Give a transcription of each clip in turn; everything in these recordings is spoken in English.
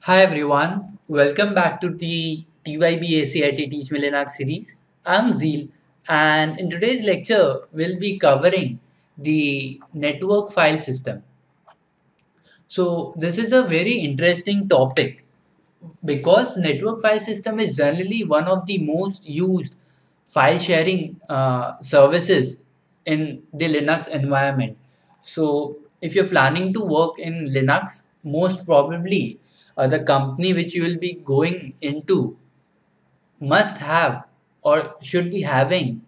Hi everyone, welcome back to the TYBACIT Teach Me Linux series. I'm Zeel, and in today's lecture we'll be covering the network file system. So this is a very interesting topic because network file system is generally one of the most used file sharing services in the Linux environment. So if you're planning to work in Linux, most probably the company which you will be going into must have or should be having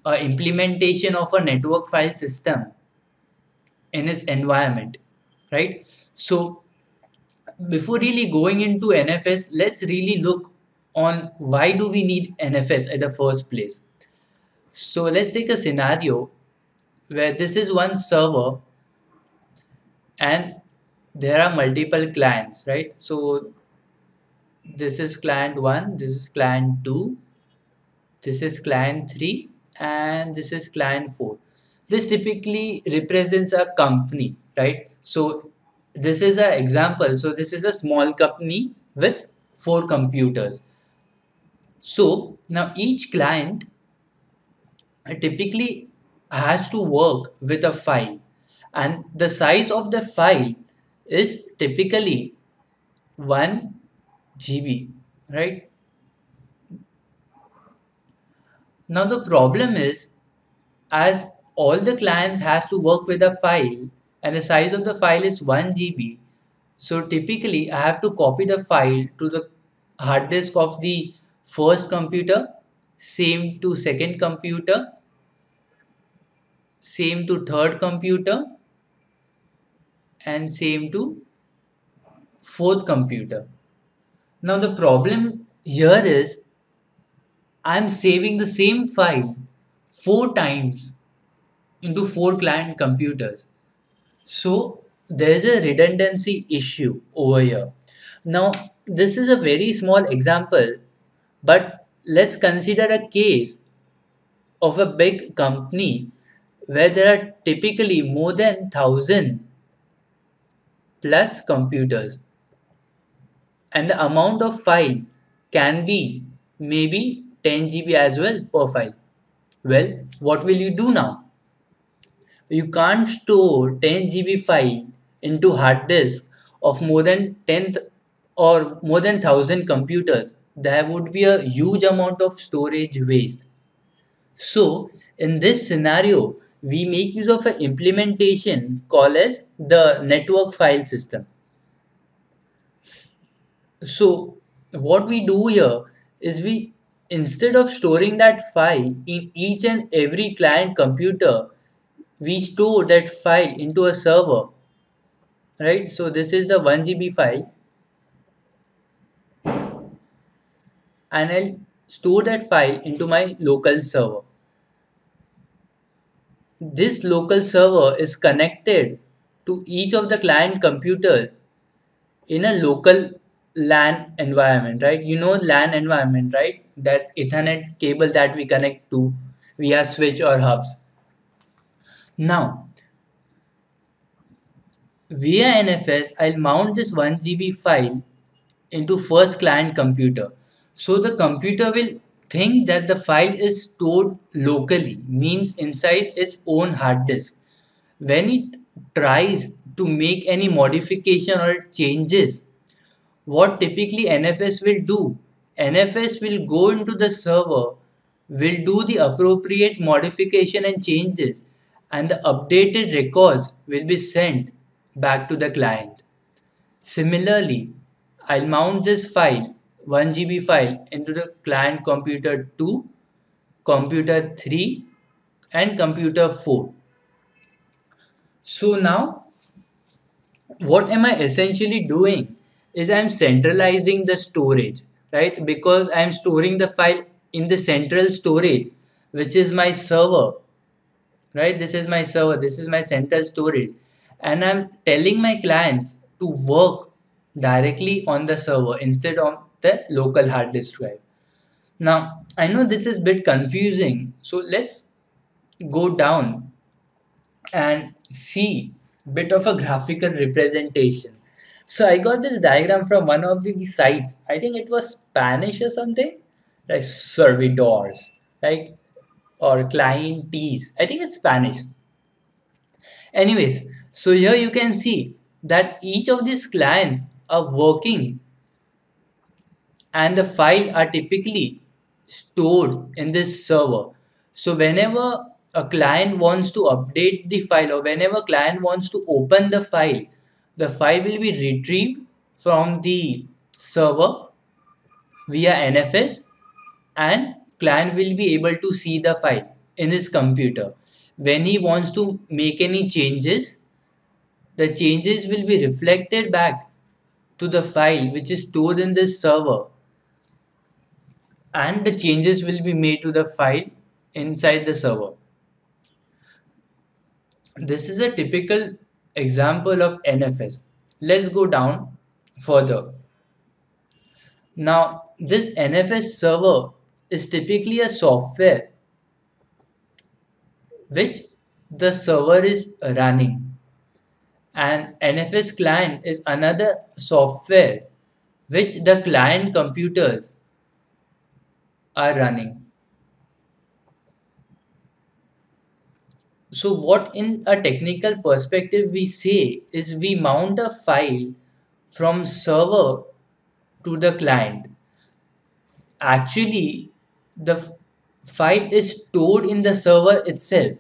a implementation of a network file system in its environment, right? So before really going into NFS, let's really look on why do we need NFS at the first place. So let's take a scenario where this is one server and there are multiple clients, right? So this is client 1, this is client 2, this is client 3, and this is client 4. This typically represents a company, right? So this is an example. So this is a small company with 4 computers. So now each client typically has to work with a file, and the size of the file is typically 1 GB, right? Now the problem is, as all the clients has to work with a file and the size of the file is 1 GB, so typically I have to copy the file to the hard disk of the first computer, same to second computer, same to third computer, and same to fourth computer. Now the problem here is I'm saving the same file 4 times into 4 client computers. So there's a redundancy issue over here. Now this is a very small example, but let's consider a case of a big company where there are typically more than 1,000 plus computers, and the amount of file can be maybe 10 GB as well per file. Well, what will you do now? You can't store 10 GB file into hard disk of more than 10 or more than 1,000 computers. There would be a huge amount of storage waste. So in this scenario, we make use of an implementation called as the network file system. So what we do here is, we instead of storing that file in each and every client computer, we store that file into a server, right? So this is the 1 GB file, and I'll store that file into my local server. This local server is connected to each of the client computers in a local LAN environment, right? You know LAN environment, right? That Ethernet cable that we connect to via switch or hubs. Now, via NFS, I'll mount this 1 GB file into first client computer. So the computer will think that the file is stored locally, means inside its own hard disk. When it tries to make any modification or changes, what typically NFS will do? NFS will go into the server, will do the appropriate modification and changes, and the updated records will be sent back to the client. Similarly, I'll mount this file, 1 GB file, into the client computer 2, computer 3, and computer 4. So now, what am I essentially doing is I'm centralizing the storage, right? Because I'm storing the file in the central storage, which is my server, right? This is my server, this is my central storage, and I'm telling my clients to work directly on the server instead of the local hard disk drive. Now, I know this is a bit confusing, so let's go down and see bit of a graphical representation. So I got this diagram from one of the sites. I think it was Spanish or something, like servidors, like or clientees. I think it's Spanish. Anyways, so here you can see that each of these clients are working and the file are typically stored in this server. So whenever a client wants to update the file or whenever client wants to open the file will be retrieved from the server via NFS and client will be able to see the file in his computer. When he wants to make any changes, the changes will be reflected back to the file which is stored in this server and the changes will be made to the file inside the server. This is a typical example of NFS. Let's go down further. Now, this NFS server is typically a software which the server is running, and NFS client is another software which the client computers are running. So what in a technical perspective we say is we mount a file from server to the client. Actually, the file is stored in the server itself,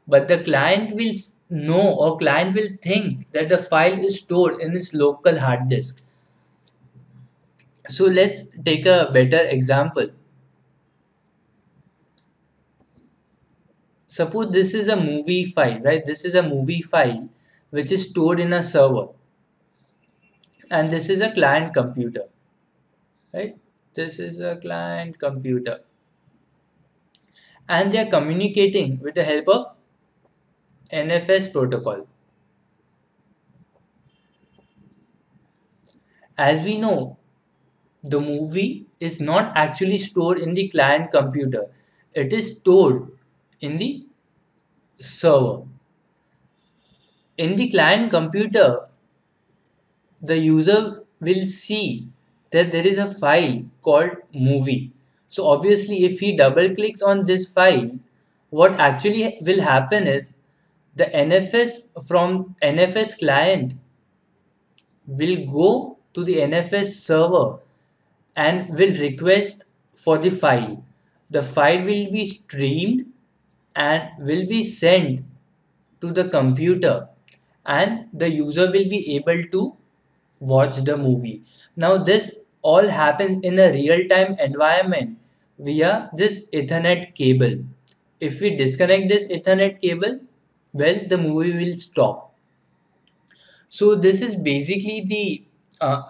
but the client will know or client will think that the file is stored in its local hard disk. So let's take a better example. Suppose this is a movie file, right? This is a movie file which is stored in a server, and this is a client computer, right? This is a client computer, and they are communicating with the help of NFS protocol. As we know, the movie is not actually stored in the client computer. It is stored in the server. In the client computer, the user will see that there is a file called movie. So obviously if he double clicks on this file, what actually will happen is the NFS from NFS client will go to the NFS server and will request for the file. The file will be streamed and will be sent to the computer, and the user will be able to watch the movie. Now this all happens in a real-time environment via this Ethernet cable. If we disconnect this Ethernet cable, well, the movie will stop. So this is basically the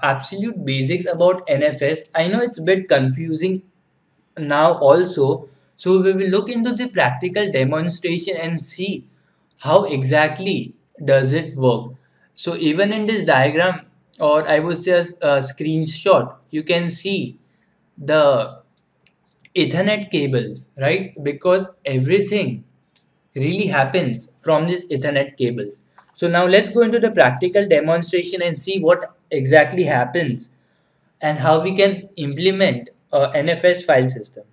absolute basics about NFS. I know it's a bit confusing now also. So we will look into the practical demonstration and see how exactly does it work. So even in this diagram, or I would say a screenshot, you can see the Ethernet cables, right? Because everything really happens from these Ethernet cables. So now let's go into the practical demonstration and see what exactly happens and how we can implement a NFS file system.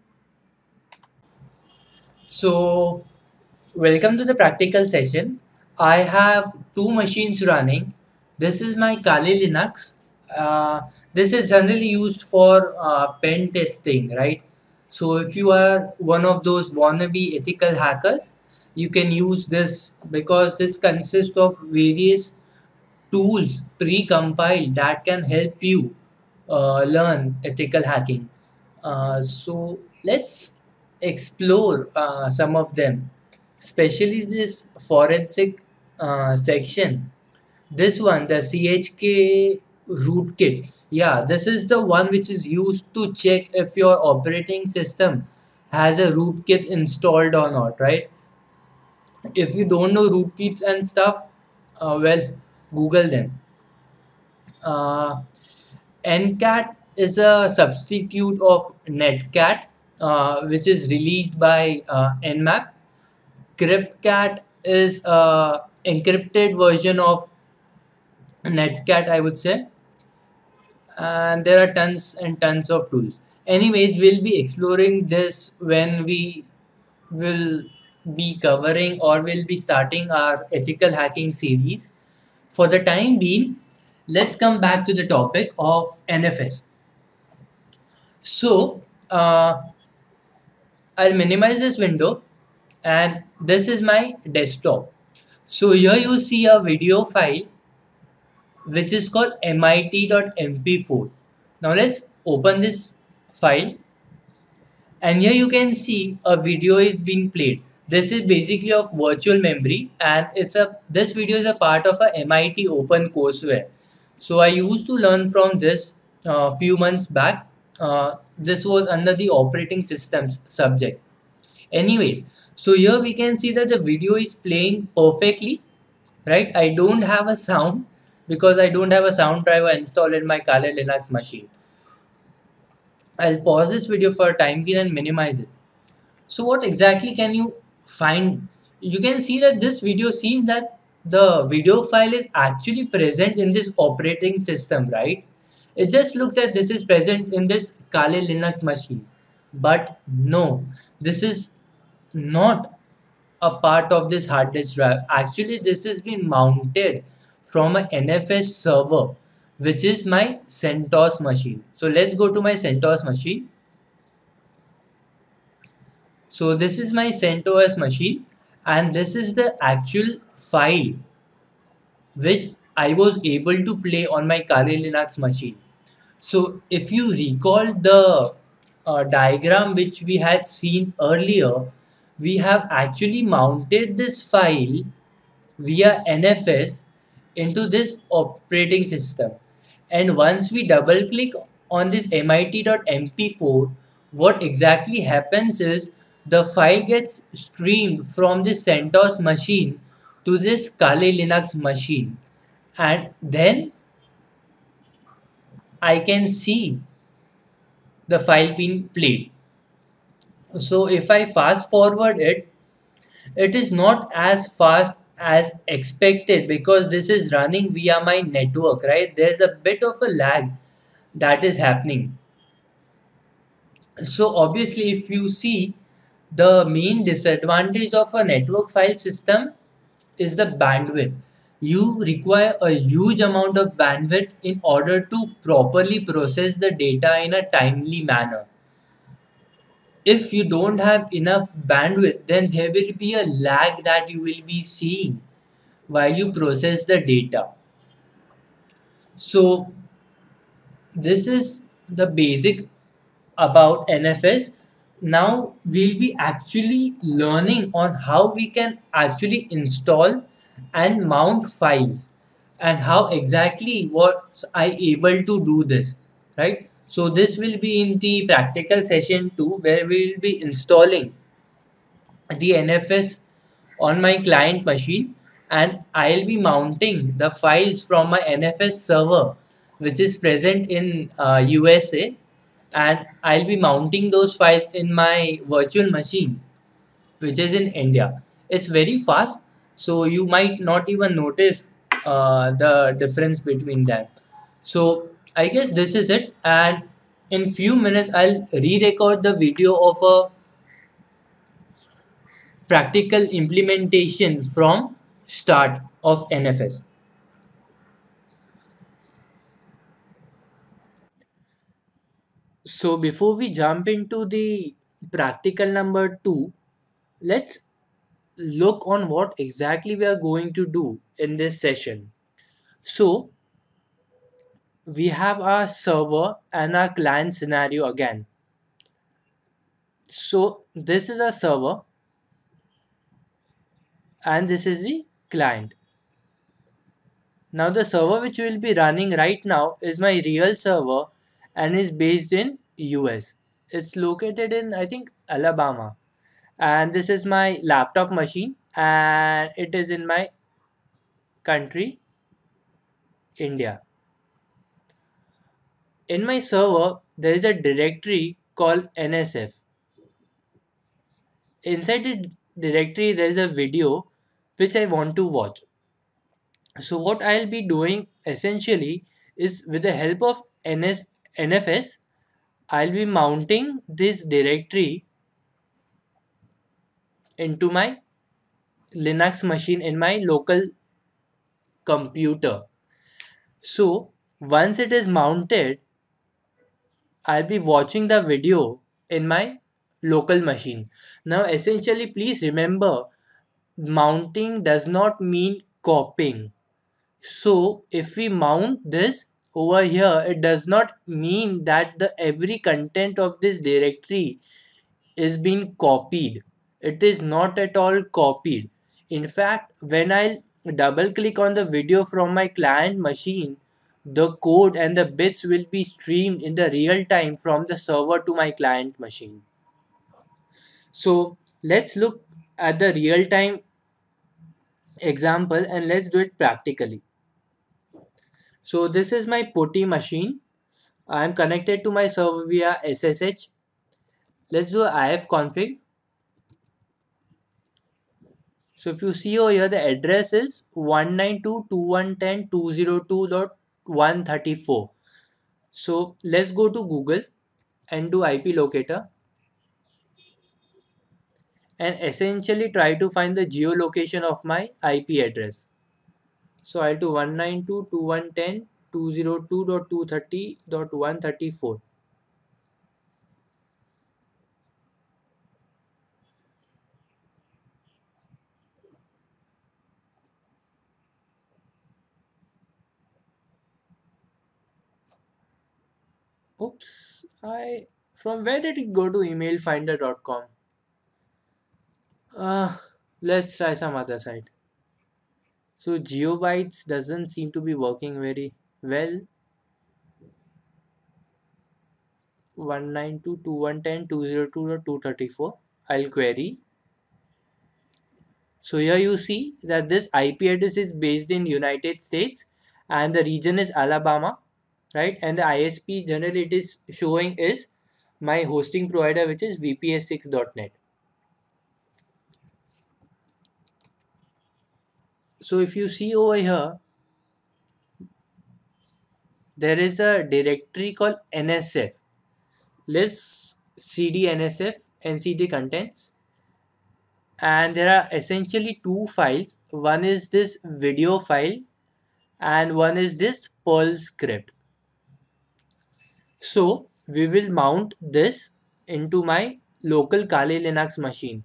So welcome to the practical session. I have two machines running. This is my Kali Linux. Uh, this is generally used for pen testing, right? So if you are one of those wannabe ethical hackers, you can use this because this consists of various tools pre-compiled that can help you learn ethical hacking. So let's explore some of them, especially this forensic section. This one, the CHK rootkit. Yeah, this is the one which is used to check if your operating system has a rootkit installed or not, right? If you don't know rootkits and stuff, well, Google them. Uh, NCAT is a substitute of Netcat, which is released by Nmap. CryptCat is a encrypted version of Netcat, I would say, and there are tons and tons of tools. Anyways, we'll be exploring this when we will be covering or will be starting our ethical hacking series. For the time being, let's come back to the topic of NFS. So, I'll minimize this window, and this is my desktop. So here you see a video file which is called mit.mp4. Now let's open this file, and here you can see a video is being played. This is basically of virtual memory, and this video is a part of a MIT open courseware. So I used to learn from this few months back. This was under the operating systems subject. Anyways, so here we can see that the video is playing perfectly, right? I don't have a sound because I don't have a sound driver installed in my Kali Linux machine. I'll pause this video for a time being and minimize it. So what exactly can you find? You can see that this video seems that the video file is actually present in this operating system, right? It just looks that this is present in this Kali Linux machine. But no, this is not a part of this hard disk drive. Actually, this has been mounted from a NFS server, which is my CentOS machine. So let's go to my CentOS machine. So this is my CentOS machine, and this is the actual file which I was able to play on my Kali Linux machine. So if you recall the diagram which we had seen earlier, we have actually mounted this file via NFS into this operating system. And once we double click on this mit.mp4, what exactly happens is the file gets streamed from this CentOS machine to this Kali Linux machine. And then I can see the file being played. So if I fast forward it, it is not as fast as expected because this is running via my network, right? There's a bit of a lag that is happening. So obviously, if you see, the main disadvantage of a network file system is the bandwidth. You require a huge amount of bandwidth in order to properly process the data in a timely manner. If you don't have enough bandwidth, then there will be a lag that you will be seeing while you process the data. So this is the basic about NFS. Now we'll be actually learning on how we can actually install and mount files, and how exactly was I able to do this, right? So this will be in the practical session 2, where we will be installing the NFS on my client machine, and I'll be mounting the files from my NFS server which is present in USA, and I'll be mounting those files in my virtual machine which is in India. It's very fast, so you might not even notice the difference between them. So I guess this is it, and in few minutes I'll re-record the video of a practical implementation from start of NFS. So before we jump into the practical number 2, let's look on what exactly we are going to do in this session. So we have our server and our client scenario again. So this is our server and this is the client. Now the server which will be running right now is my real server and is based in US. It's located in, I think, Alabama. And this is my laptop machine and it is in my country, India. In my server, there is a directory called NSF. Inside the directory, there is a video which I want to watch. So what I'll be doing essentially is with the help of NFS, I'll be mounting this directory into my Linux machine in my local computer. So once it is mounted, I'll be watching the video in my local machine. Now essentially please remember, mounting does not mean copying. So if we mount this over here, it does not mean that the every content of this directory is being copied. It is not at all copied. In fact, when I double click on the video from my client machine, the code and the bits will be streamed in the real time from the server to my client machine. So let's look at the real time example and let's do it practically. So this is my PuTTY machine. I am connected to my server via SSH. Let's do ifconfig. So if you see over here, the address is 192.201.10.202.134. So let's go to Google and do IP locator and essentially try to find the geolocation of my IP address. So I'll do 192.201.10.202.230.134. Oops, from where did it go to emailfinder.com? Let's try some other site. So GeoBytes doesn't seem to be working very well. 192.201.10.202.234. I'll query. So here you see that this IP address is based in United States and the region is Alabama, right? And the ISP generally it is showing is my hosting provider, which is vps6.net. So if you see over here, there is a directory called NSF. Let's cd NSF and see the contents. And there are essentially two files. One is this video file and one is this Perl script. So we will mount this into my local Kali Linux machine.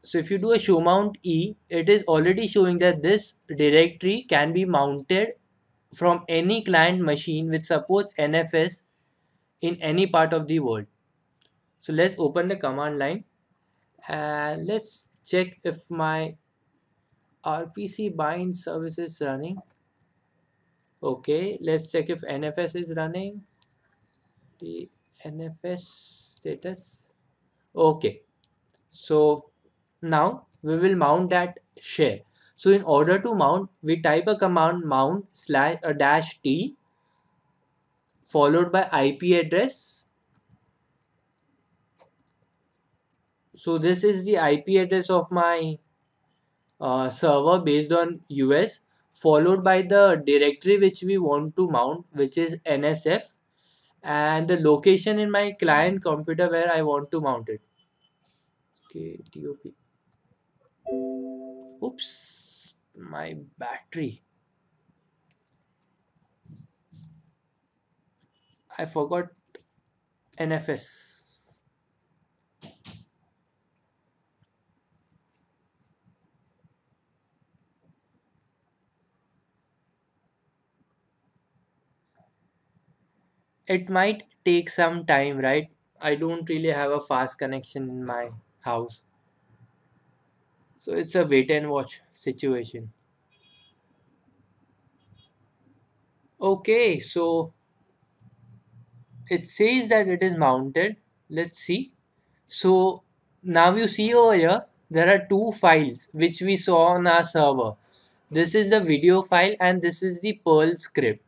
So if you do a show mount E, it is already showing that this directory can be mounted from any client machine which supports NFS in any part of the world. So let's open the command line and let's check if my RPC bind service is running. Okay, let's check if NFS is running. The NFS status. Okay, so now we will mount that share. So in order to mount, we type a command mount slash a dash T followed by IP address. So this is the IP address of my server based on US, followed by the directory which we want to mount, which is NSF, and the location in my client computer where I want to mount it. Okay, TOP. Oops, my battery. I forgot NFS. It might take some time, right? I don't really have a fast connection in my house. So it's a wait and watch situation. Okay, so it says that it is mounted. Let's see. So now you see over here, there are two files which we saw on our server. This is the video file and this is the Perl script.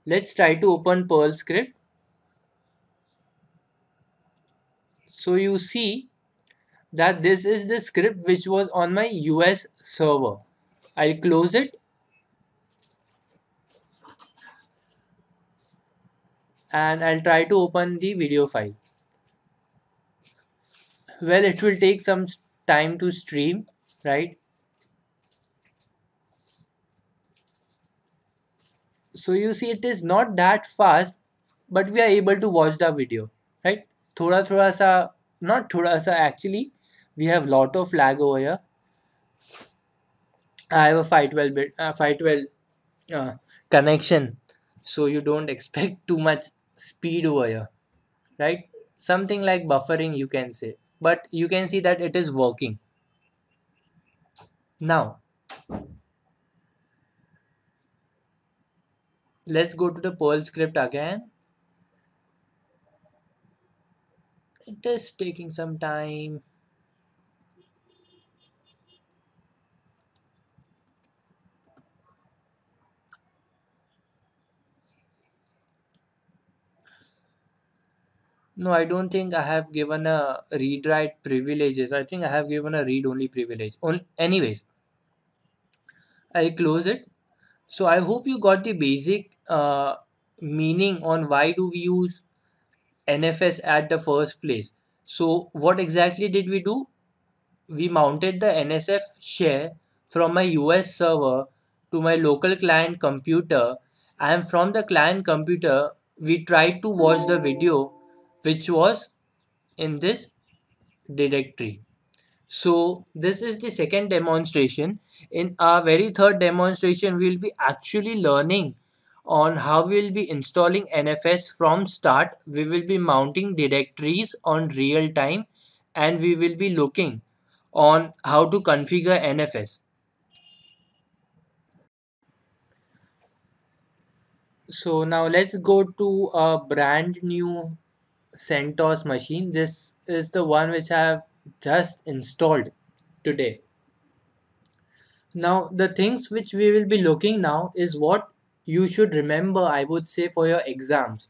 Let's try to open Perl script. So you see that this is the script which was on my US server. I'll close it and I'll try to open the video file. Well, it will take some time to stream, right? So you see it is not that fast, but we are able to watch the video, right? थोड़ा सा, not थोड़ा सा actually, we have lot of lag over here. I have a 512 connection, so you don't expect too much speed over here, right? Something like buffering you can say, but you can see that it is working. Now let's go to the Perl script again. It is taking some time. No, I don't think I have given a read write privileges. I think I have given a read only privilege. Anyways, I'll close it. So I hope you got the basic meaning on why do we use NFS at the first place. So what exactly did we do? We mounted the NSF share from my US server to my local client computer, and from the client computer we tried to watch the video which was in this directory. So this is the second demonstration. In our very third demonstration, we will be actually learning on how we will be installing NFS from start. We will be mounting directories on real time, and we will be looking on how to configure NFS. So now let's go to a brand new CentOS machine. This is the one which I have just installed today. Now, the things which we will be looking now is what you should remember, I would say, for your exams.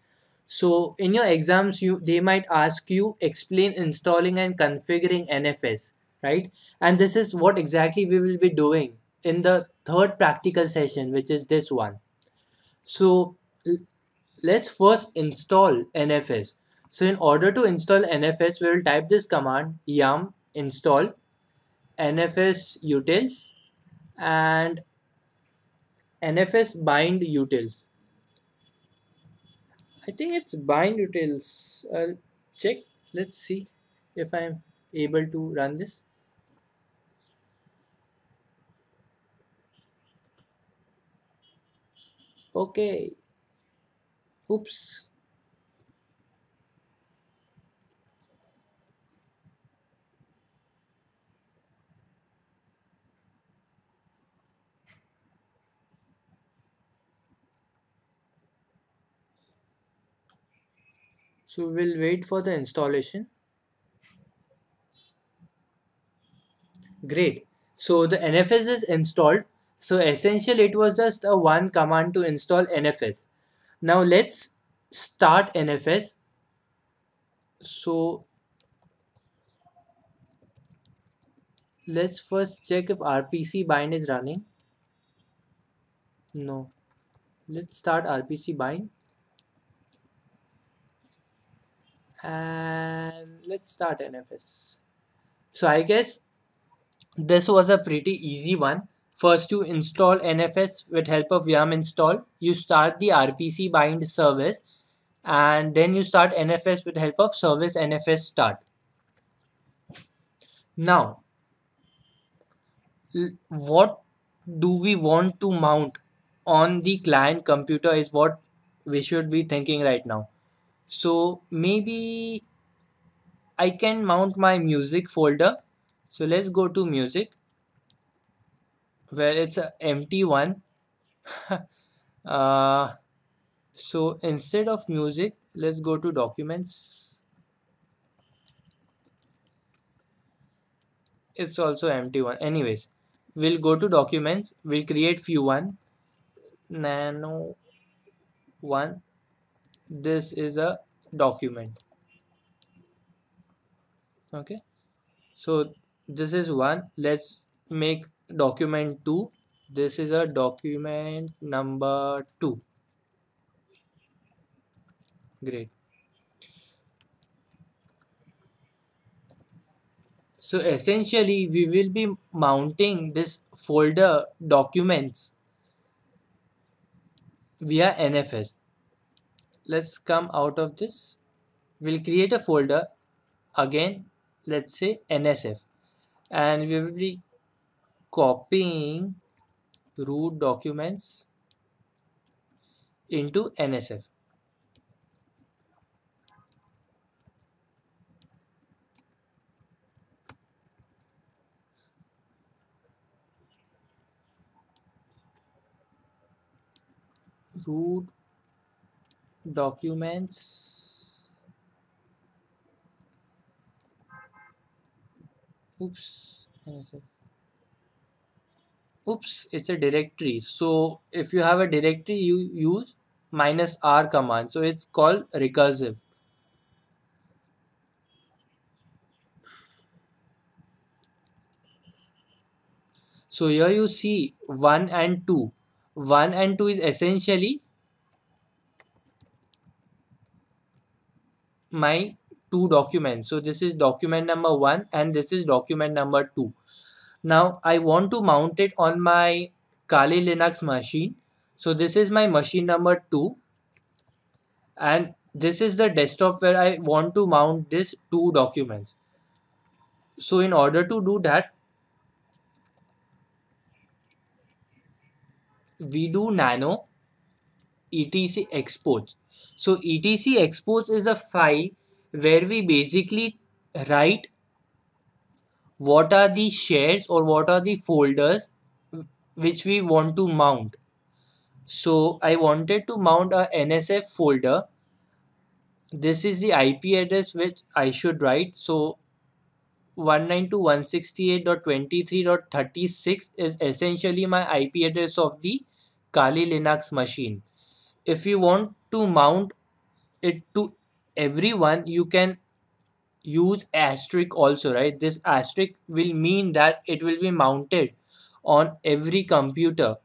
So, in your exams, they might ask you explain installing and configuring NFS, right? And this is what exactly we will be doing in the third practical session, which is this one. So, let's first install NFS. So, in order to install NFS, we will type this command yum install NFS utils and NFS bind utils. I think it's bind utils. I'll check. Let's see if I'm able to run this. Okay. Oops. So we'll wait for the installation. Great. So the NFS is installed. So essentially it was just a one command to install NFS. Now let's start NFS. So let's first check if RPC bind is running. No. Let's start RPC bind. And let's start NFS. So I guess this was a pretty easy one. First you install NFS with help of yum install. You start the RPC bind service and then you start NFS with help of service NFS start. Now, what do we want to mount on the client computer is what we should be thinking right now. So maybe I can mount my music folder. So let's go to music. Well, it's an empty one. uh, so instead of music, let's go to documents. It's also empty one. Anyways, we'll go to documents. We'll create few one. Nano one. This is a document. Okay. So this is one. Let's make document 2. This is a document number 2. Great. So essentially, we will be mounting this folder documents via NFS. Let's come out of this. We'll create a folder again, let's say NSF, and we will be copying root documents into NSF. Root documents. Oops, NSF. Oops, it's a directory. So if you have a directory, you use -r command. So it's called recursive. So here you see 1 and 2. 1 and 2 is essentially my two documents. So this is document number 1 and this is document number 2. Now I want to mount it on my Kali Linux machine. So this is my machine number 2 and this is the desktop where I want to mount these two documents. So in order to do that, we do nano etc exports. So etc exports is a file where we basically write what are the shares or what are the folders which we want to mount. So I wanted to mount a NSF folder. This is the IP address which I should write. So 192.168.23.36 is essentially my IP address of the Kali Linux machine. If you want to mount it to everyone, you can use asterisk also, right? This asterisk will mean that it will be mounted on every computer.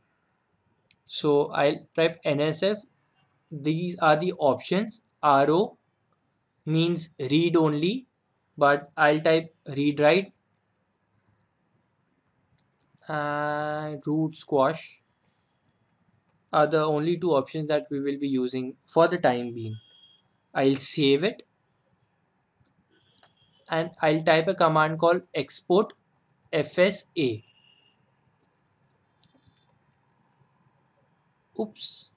So I'll type NSF. These are the options. RO means read only, but I'll type read write and root squash are the only two options that we will be using for the time being. I'll save it and I'll type a command called export FSA. Oops.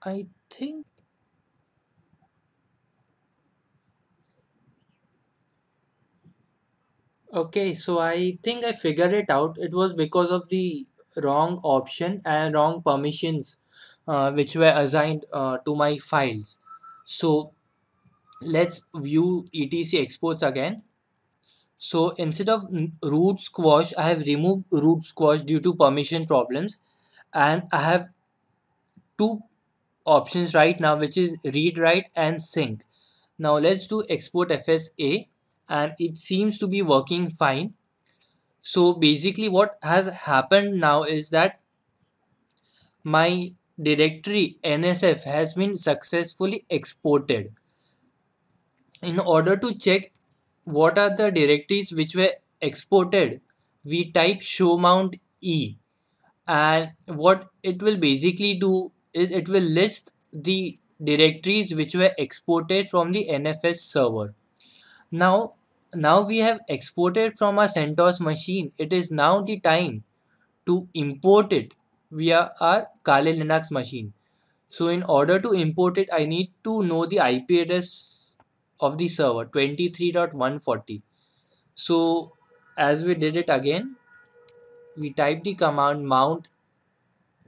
I think okay, so I think I figured it out. It was because of the wrong option and wrong permissions which were assigned to my files. So let's view etc exports again. So instead of root squash, I have removed root squash due to permission problems, and I have two options right now, which is read write and sync. Now let's do export FSA, and it seems to be working fine. So basically what has happened now is that my directory NSF has been successfully exported. In order to check what are the directories which were exported, we type show mount E, and what it will basically do is it will list the directories which were exported from the NFS server. Now, now we have exported from our CentOS machine. It is now the time to import it via our Kali Linux machine. So in order to import it, I need to know the IP address of the server 23.140. So as we did it again, we type the command mount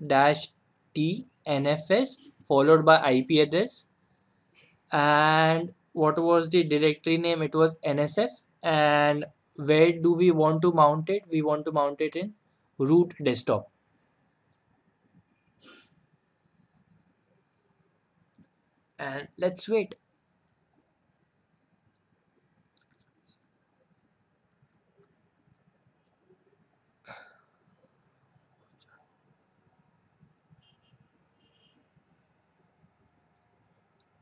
dash t nfs followed by IP address, and what was the directory name? It was NSF, and where do we want to mount it? We want to mount it in root desktop. And let's wait.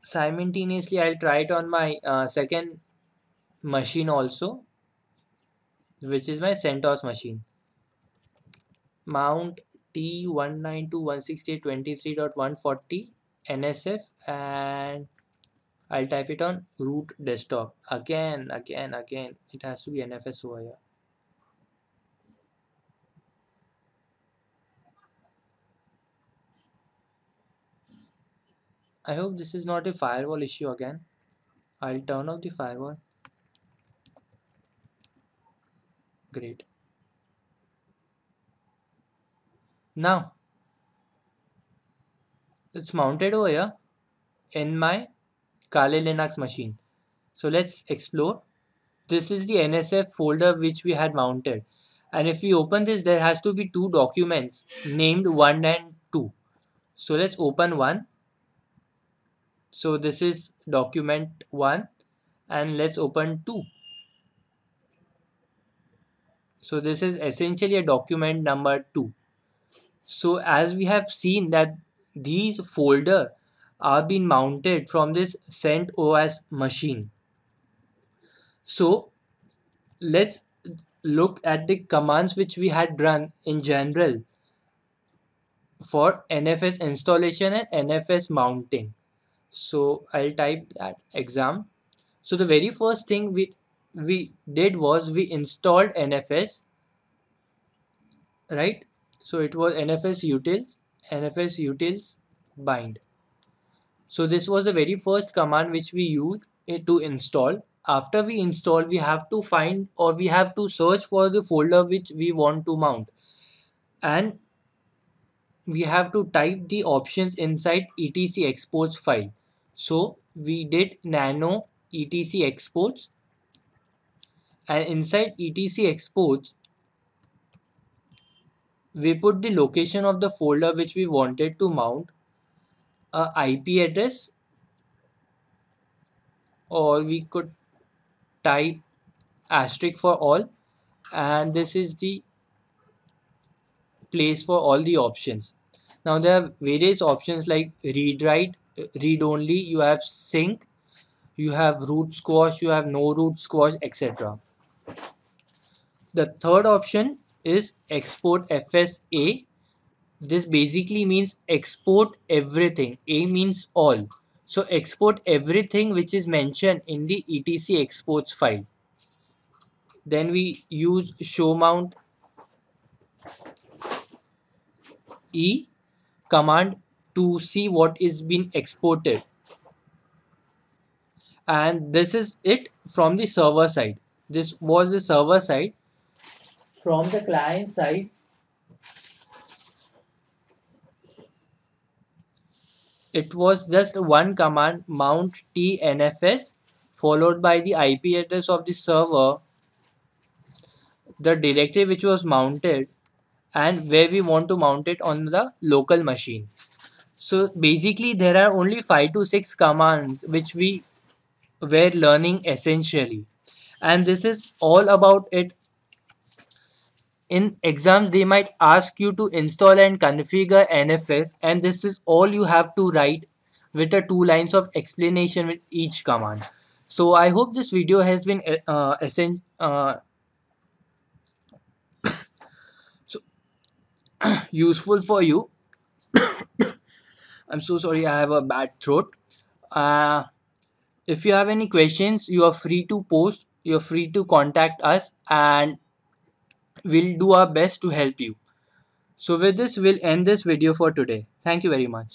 Simultaneously, I'll try it on my second machine also, which is my CentOS machine. Mount T192.168.23.140 NSF, and I'll type it on root desktop. Again. It has to be NFS over here. I hope this is not a firewall issue again. I'll turn off the firewall. Great. Now, it's mounted over here in my Kali Linux machine. So let's explore. This is the NSF folder which we had mounted. And if we open this, there has to be two documents named 1 and 2. So let's open one. So this is document 1, and let's open 2. So this is essentially a document number 2. So as we have seen that these folder are being mounted from this CentOS machine. So let's look at the commands which we had run in general for NFS installation and NFS mounting. So I'll type that exam. So the very first thing we did was we installed NFS, right? So it was NFS utils bind. So this was the very first command which we used to install. After we install, we have to find, or we have to search for the folder which we want to mount, and we have to type the options inside etc exports file. So we did nano etc exports, and inside etc exports we put the location of the folder which we wanted to mount, a IP address, or we could type asterisk for all, and this is the place for all the options. Now there are various options like read write, read only, you have sync, you have root squash, you have no root squash, etc. The third option is export FSA. This basically means export everything. A means all. So export everything which is mentioned in the etc exports file. Then we use show mount E command to see what is being exported. And this is it from the server side. This was the server side. From the client side, it was just one command, mount tnfs, followed by the IP address of the server, the directory which was mounted, and where we want to mount it on the local machine. So basically there are only 5 to 6 commands which we were learning essentially, and this is all about it. In exams they might ask you to install and configure NFS, and this is all you have to write with the 2 lines of explanation with each command. So I hope this video has been so useful for you. I'm so sorry, I have a bad throat. If you have any questions, you are free to post, you're free to contact us, and we'll do our best to help you. So with this, we'll end this video for today. Thank you very much.